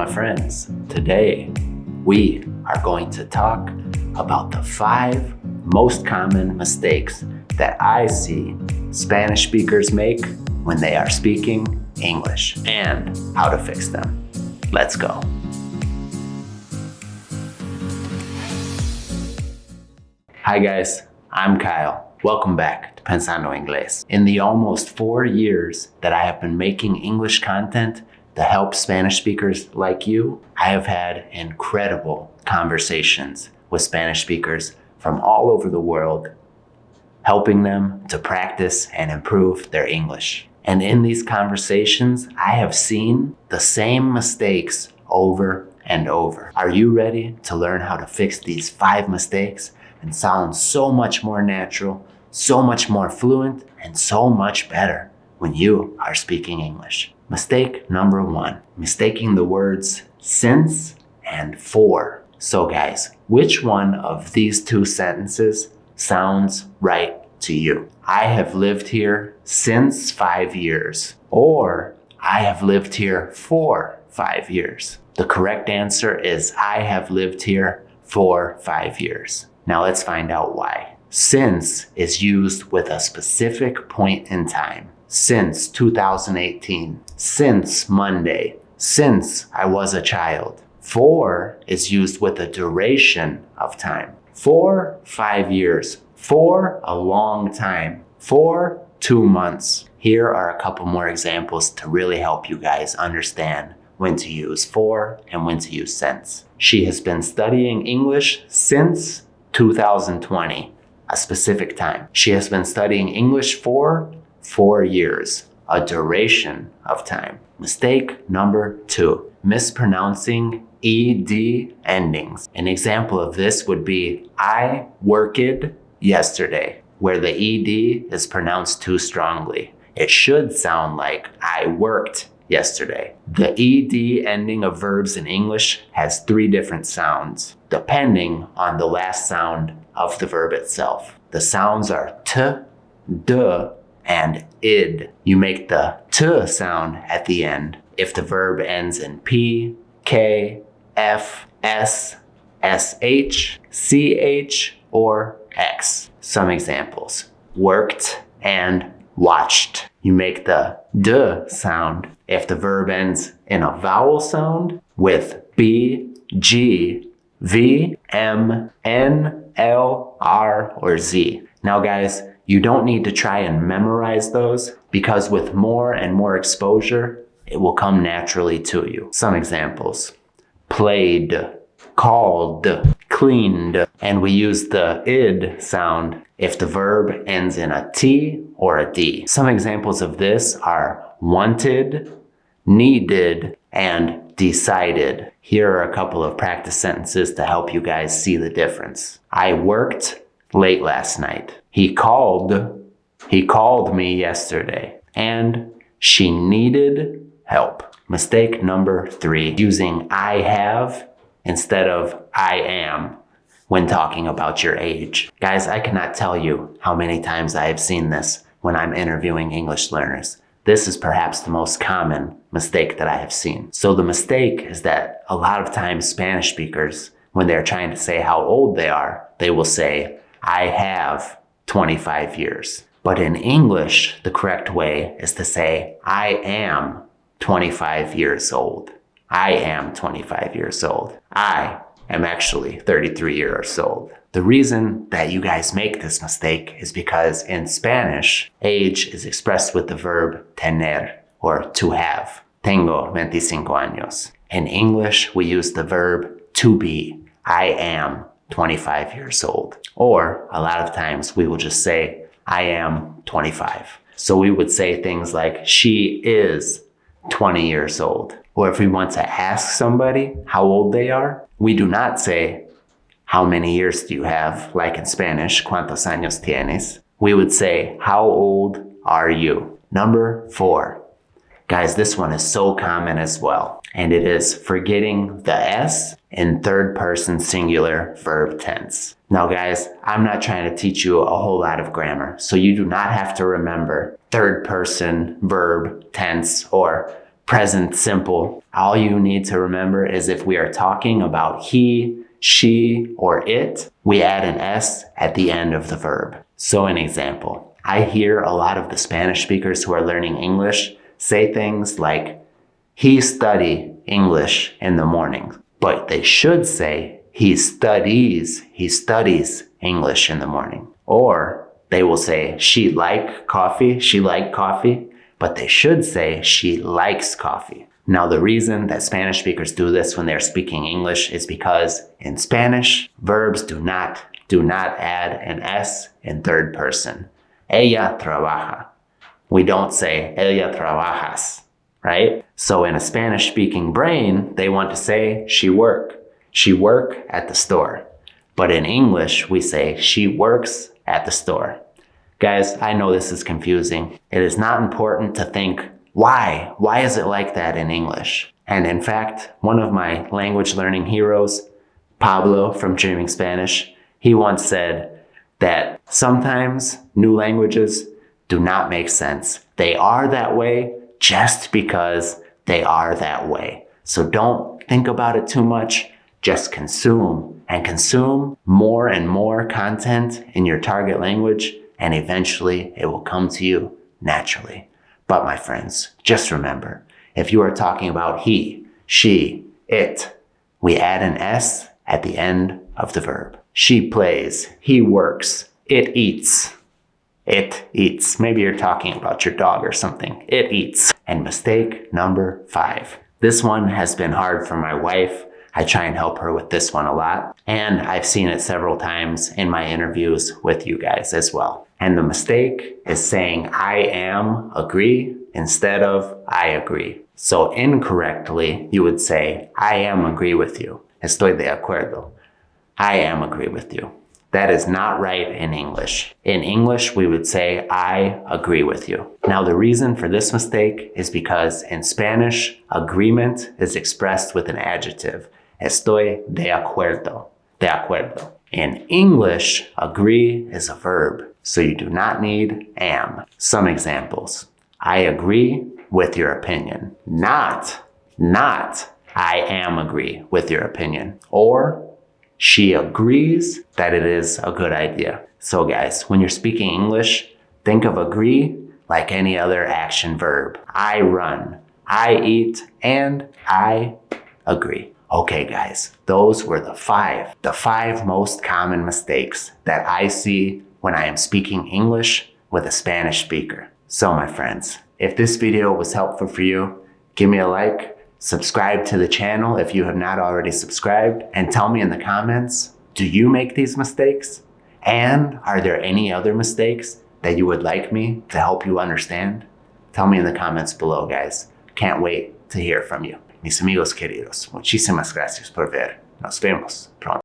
friends. Today, we are going to talk about the 5 most common mistakes that I see Spanish speakers make when they are speaking English and how to fix them. Let's go. Hi guys, I'm Kyle. Welcome back to Pensando Inglés. In the almost 4 years that I have been making English content to help Spanish speakers like you, I have had incredible conversations with Spanish speakers from all over the world, helping them to practice and improve their English. And in these conversations, I have seen the same mistakes over and over. Are you ready to learn how to fix these 5 mistakes and sound so much more natural, so much more fluent, and so much better when you are speaking English? Mistake number 1, mistaking the words since and for. So guys, which one of these 2 sentences sounds right to you? I have lived here since 5 years, or I have lived here for 5 years. The correct answer is I have lived here for 5 years. Now let's find out why. Since is used with a specific point in time. Since 2018, since Monday, since I was a child. For is used with a duration of time. For 5 years, for a long time, for 2 months. Here are a couple more examples to really help you guys understand when to use for and when to use since. She has been studying English since 2020, a specific time. She has been studying English for 4 years, a duration of time. Mistake number 2, mispronouncing ed endings. An example of this would be I worked yesterday, where the ed is pronounced too strongly. It should sound like I worked yesterday. The ed ending of verbs in English has 3 different sounds, depending on the last sound of the verb itself. The sounds are t, d, and id. You make the t sound at the end if the verb ends in p, k, f, s, sh, ch, or x. Some examples: worked and watched. You make the d sound if the verb ends in a vowel sound with b, g, v, m, n, l, r, or z. Now guys, you don't need to try and memorize those, because with more and more exposure, it will come naturally to you. Some examples: played, called, cleaned. And we use the id sound if the verb ends in a t or a d. Some examples of this are wanted, needed, and decided. Here are a couple of practice sentences to help you guys see the difference. I worked late last night. He called me yesterday. And she needed help. Mistake number 3, using I have instead of I am when talking about your age. Guys, I cannot tell you how many times I have seen this when I'm interviewing English learners. This is perhaps the most common mistake that I have seen. So the mistake is that a lot of times Spanish speakers, when they're trying to say how old they are, they will say, I have 25 years. But in English, the correct way is to say, I am 25 years old. I am 25 years old. I am actually 33 years old. The reason that you guys make this mistake is because in Spanish, age is expressed with the verb tener, or to have. Tengo 25 años. In English, we use the verb to be. I am 25 years old. Or a lot of times we will just say, I am 25. So we would say things like, she is 20 years old. Or if we want to ask somebody how old they are, we do not say, how many years do you have? Like in Spanish, ¿cuántos años tienes? We would say, how old are you? Number 4. Guys, this one is so common as well. And it is forgetting the S in third person singular verb tense. Now guys, I'm not trying to teach you a whole lot of grammar, so you do not have to remember third person verb tense or present simple. All you need to remember is if we are talking about he, she, or it, we add an S at the end of the verb. So an example, I hear a lot of the Spanish speakers who are learning English say things like, he study English in the morning, but they should say he studies English in the morning. Or they will say she liked coffee, but they should say she likes coffee. Now, the reason that Spanish speakers do this when they're speaking English is because in Spanish, verbs do not add an S in third person. Ella trabaja. We don't say ella trabajas, right? So in a Spanish speaking brain, they want to say she work at the store. But in English, we say she works at the store. Guys, I know this is confusing. It is not important to think, why? Why is it like that in English? And in fact, one of my language learning heroes, Pablo from Dreaming Spanish, he once said that sometimes new languages do not make sense. They are that way just because they are that way. So don't think about it too much. Just consume and consume more and more content in your target language, and eventually it will come to you naturally. But my friends, just remember, if you are talking about he, she, it, we add an S at the end of the verb. She plays, he works, it eats. It eats. Maybe you're talking about your dog or something. It eats. And mistake number 5. This one has been hard for my wife. I try and help her with this one a lot. And I've seen it several times in my interviews with you guys as well. And the mistake is saying I am agree instead of I agree. So incorrectly, you would say I am agree with you. Estoy de acuerdo. I am agree with you. That is not right in English. In English, we would say, I agree with you. Now, the reason for this mistake is because in Spanish, agreement is expressed with an adjective. Estoy de acuerdo. De acuerdo. In English, agree is a verb, so you do not need am. Some examples. I agree with your opinion. Not I am agree with your opinion. Or she agrees that it is a good idea. So guys, when you're speaking English, think of agree like any other action verb. I run, I eat, and I agree. Okay guys, those were the five most common mistakes that I see when I am speaking English with a Spanish speaker. So my friends, if this video was helpful for you, give me a like. Subscribe to the channel if you have not already subscribed, and tell me in the comments, do you make these mistakes? And are there any other mistakes that you would like me to help you understand? Tell me in the comments below, guys. Can't wait to hear from you. Mis amigos queridos, muchísimas gracias por ver. Nos vemos pronto.